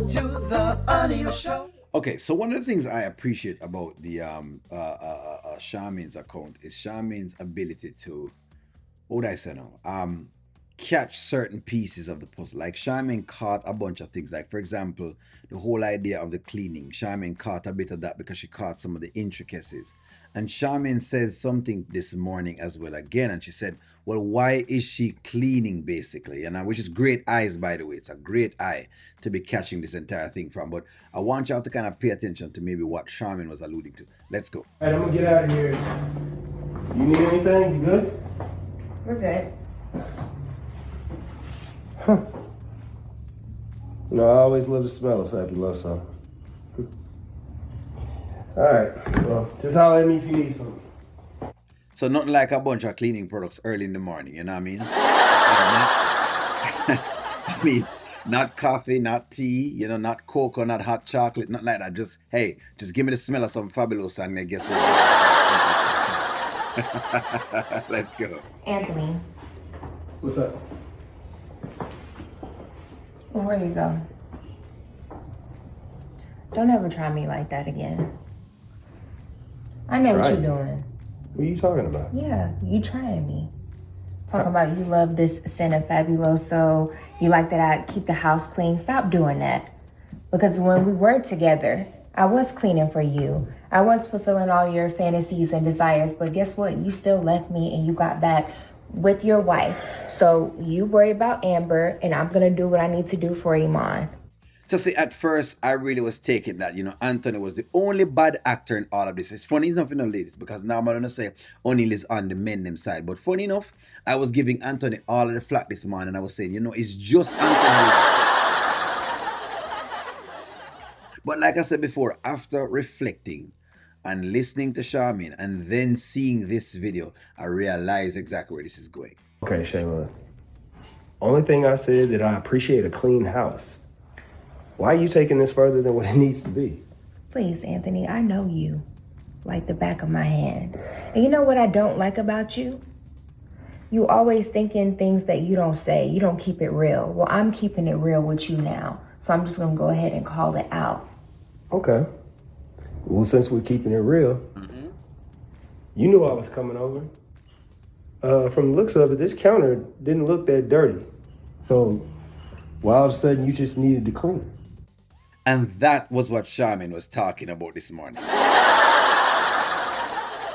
to the audio show. Okay, so one of the things I appreciate about the Charmaine's account is Charmaine's ability to, what would I say now? Catch certain pieces of the puzzle. Like Charmaine caught a bunch of things. Like for example, the whole idea of the cleaning. Charmaine caught a bit of that because she caught some of the intricacies. And Charmaine says something this morning as well again, and she said, "Well, why is she cleaning basically?" And which is great eyes, by the way. It's a great eye to be catching this entire thing from. But I want y'all to kind of pay attention to maybe what Charmaine was alluding to. Let's go. All right, I'm gonna get out of here. You need anything? You good? We're good. Huh. You know, I always love the smell of Fabuloso. All right, well, just holler at me if you need something. So nothing like a bunch of cleaning products early in the morning, you know what I mean? I mean, not coffee, not tea, you know, not cocoa, not hot chocolate, not like that. Just, hey, just give me the smell of some Fabulous and then guess what? Let's go. Anthony, What's up? where you go? Don't ever try me like that again. I know what Try you're you? doing. What are you talking about? Yeah, you trying me. Talking about you love this scent of Fabuloso. You like that I keep the house clean. Stop doing that. Because when we were together, I was cleaning for you. I was fulfilling all your fantasies and desires. But guess what? You still left me and you got back with your wife. So you worry about Amber and I'm going to do what I need to do for Iman. So see, at first, I really was taking that, you know, Anthony was the only bad actor in all of this. It's funny enough, you know, ladies, because now I'm going to say O'Neill is on the men them side. But funny enough, I was giving Anthony all of the flack this morning. I was saying, you know, it's just Anthony. But like I said before, after reflecting and listening to Charmaine and then seeing this video, I realized exactly where this is going. Okay, Shayla. Only thing I said that I appreciate a clean house. Why are you taking this further than what it needs to be? Please, Anthony, I know you like the back of my hand. And you know what I don't like about you? You always thinking things that you don't say. You don't keep it real. Well, I'm keeping it real with you now. So I'm just going to go ahead and call it out. Okay. Well, since we're keeping it real, you knew I was coming over. From the looks of it, this counter didn't look that dirty. So why all of a sudden you just needed to clean it? And that was what Charmaine was talking about this morning.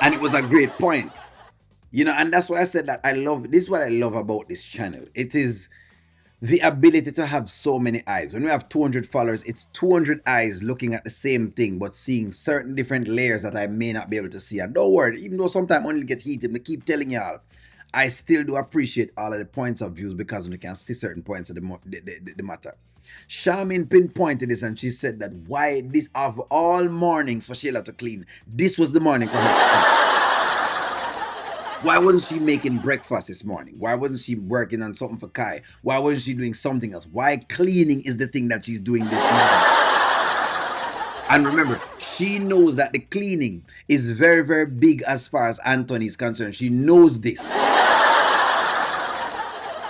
And it was a great point. You know, and that's why I said that this is what I love about this channel. It is the ability to have so many eyes. When we have 200 followers, it's 200 eyes looking at the same thing, but seeing certain different layers that I may not be able to see. And don't worry, even though sometimes I only get heated, I keep telling y'all, I still do appreciate all of the points of views because we can see certain points of the matter. Charmaine pinpointed this and she said that why this of all mornings for Shayla to clean, this was the morning for her. Why wasn't she making breakfast this morning? Why wasn't she working on something for Kai? Why wasn't she doing something else? Why cleaning is the thing that she's doing this morning? And remember, she knows that the cleaning is very, very big as far as Anthony is concerned. She knows this.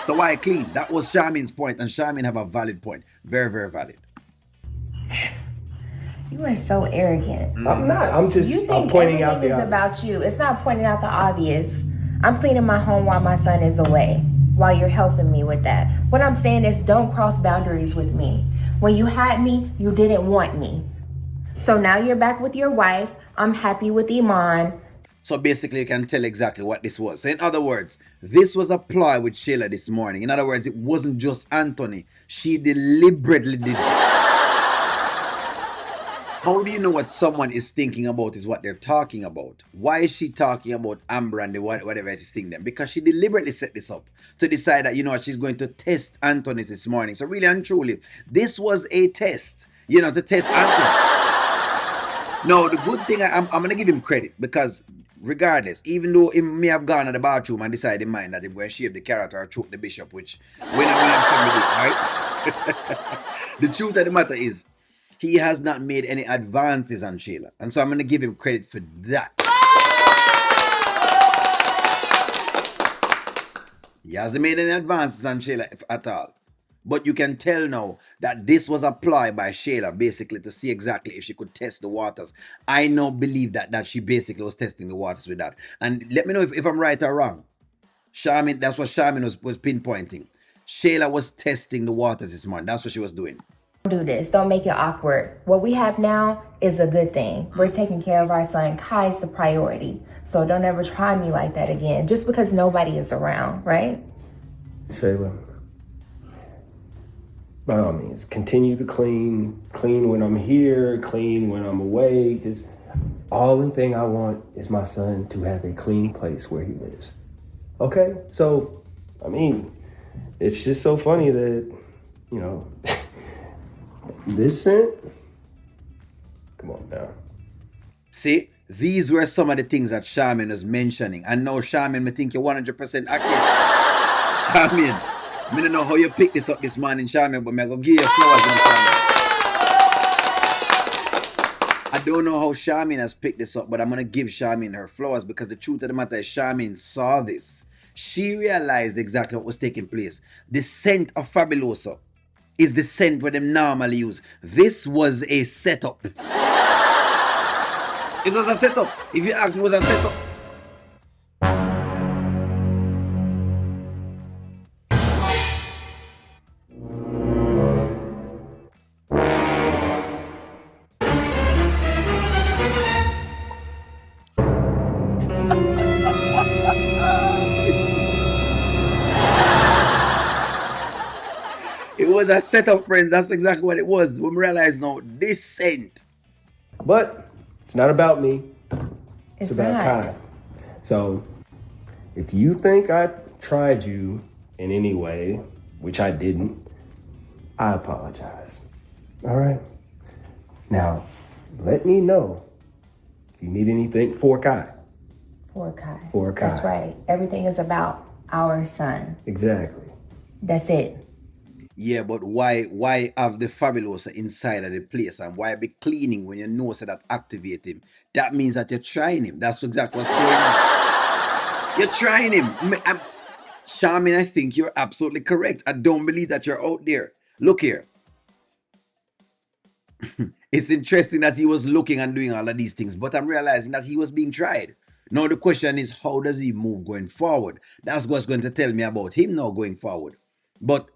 So why clean? That was Charmaine's point, and Charmaine have a valid point. Very, very valid. You are so arrogant. I'm not. I'm just You think pointing out everything the is about you. It's not pointing out the obvious. I'm cleaning my home while my son is away, while you're helping me with that. What I'm saying is don't cross boundaries with me. When you had me, you didn't want me. So now you're back with your wife. I'm happy with Iman. So basically, you can tell exactly what this was. So in other words, this was a ploy with Shayla this morning. In other words, it wasn't just Anthony. She deliberately did this. How do you know what someone is thinking about is what they're talking about? Why is she talking about Amber and whatever it is thing them? Because she deliberately set this up to decide that, you know what, she's going to test Anthony this morning. So really and truly, this was a test, you know, to test Anthony. No, the good thing, I'm going to give him credit because regardless, even though he may have gone to the bathroom and decided in mind that he's going to shave the carrot or choke the bishop, which when I'm sure we do, right? The truth of the matter is, he has not made any advances on Shayla. And so I'm going to give him credit for that. He hasn't made any advances on Shayla at all. But you can tell now that this was applied by Shayla basically to see exactly if she could test the waters. I now believe that she basically was testing the waters with that. And let me know if I'm right or wrong. Charmin, that's what Charmin was pinpointing. Shayla was testing the waters this morning. That's what she was doing. Do this. Don't make it awkward. What we have now is a good thing. We're taking care of our son. Kai's the priority. So don't ever try me like that again, just because nobody is around, right? Shayla, by all means, continue to clean. Clean when I'm here, clean when I'm away. Just all the thing I want is my son to have a clean place where he lives. Okay? So, I mean, it's just so funny that, you know, this scent? Come on now. See, these were some of the things that Charmin was mentioning. And now, Charmin, I think you're 100% accurate. Charmin, I don't know how you picked this up this morning, Charmin, but I'm going to give you flowers in Charmin. I don't know how Charmin has picked this up, but I'm going to give Charmin her flowers because the truth of the matter is Charmin saw this. She realized exactly what was taking place. The scent of Fabuloso is the scent where they normally use. This was a setup. It was a setup. If you ask me, it was a setup. It was a setup, friends. That's exactly what it was. When we realize now, this scent. But it's not about me. It's about not. Kai. So if you think I tried you in any way, which I didn't, I apologize. All right? Now, let me know if you need anything for Kai. For Kai. For Kai. That's right. Everything is about our son. Exactly. That's it. Yeah, but why have the Fabulosa inside of the place, and why be cleaning when you know so that activate him? That means that you're trying him. That's exactly what's going on. You're trying him. Charmin, I think you're absolutely correct. I don't believe that you're out there. Look here. It's interesting that he was looking and doing all of these things, but I'm realizing that he was being tried. Now the question is, how does he move going forward? That's what's going to tell me about him now going forward. But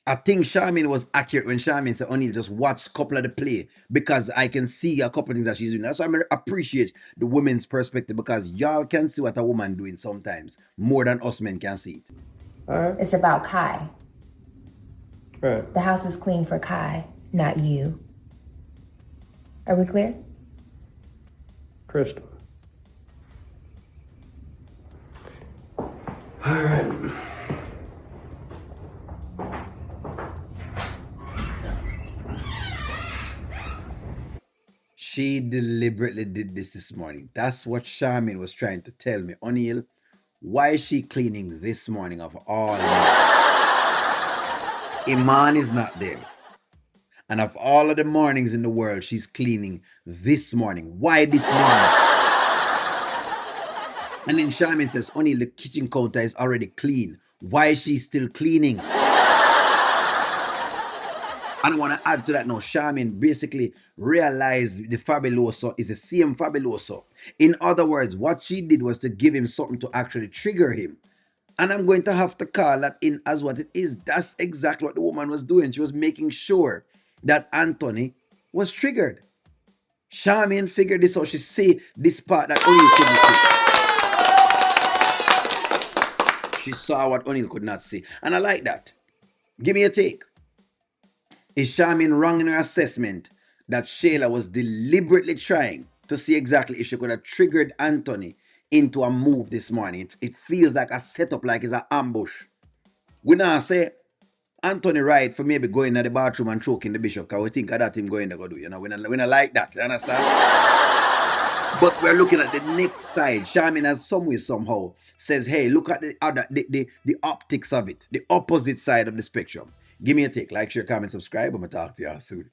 I think Charmin was accurate when Charmin said, O'Neal, just watch a couple of the play because I can see a couple of things that she's doing. That's why I appreciate the women's perspective because y'all can see what a woman doing sometimes more than us men can see it. All right. It's about Kai. Right. The house is clean for Kai, not you. Are we clear? Crystal. All right. She deliberately did this morning. That's what Charmin was trying to tell me. O'Neal, why is she cleaning this morning of all? Iman is not there. And of all of the mornings in the world, she's cleaning this morning. Why this morning? And then Charmin says, O'Neal, the kitchen counter is already clean. Why is she still cleaning? And I want to add to that now, Charmin basically realized the Fabuloso is the same Fabuloso. In other words, what she did was to give him something to actually trigger him. And I'm going to have to call that in as what it is. That's exactly what the woman was doing. She was making sure that Anthony was triggered. Charmin figured this out. She see this part that O'Neal couldn't see. She saw what O'Neal could not see. And I like that. Give me a take. Is Charmin wrong in her assessment that Shayla was deliberately trying to see exactly if she could have triggered Anthony into a move this morning? It feels like a setup, like it's an ambush. We now say Anthony right for maybe going to the bathroom and choking the bishop because we think of that him going to go do. You know, we not like that. You understand? But we're looking at the next side. Charmin has some way somehow says, hey, look at the other the optics of it, the opposite side of the spectrum. Give me a take. Like, share, comment, subscribe. I'm going to talk to y'all soon.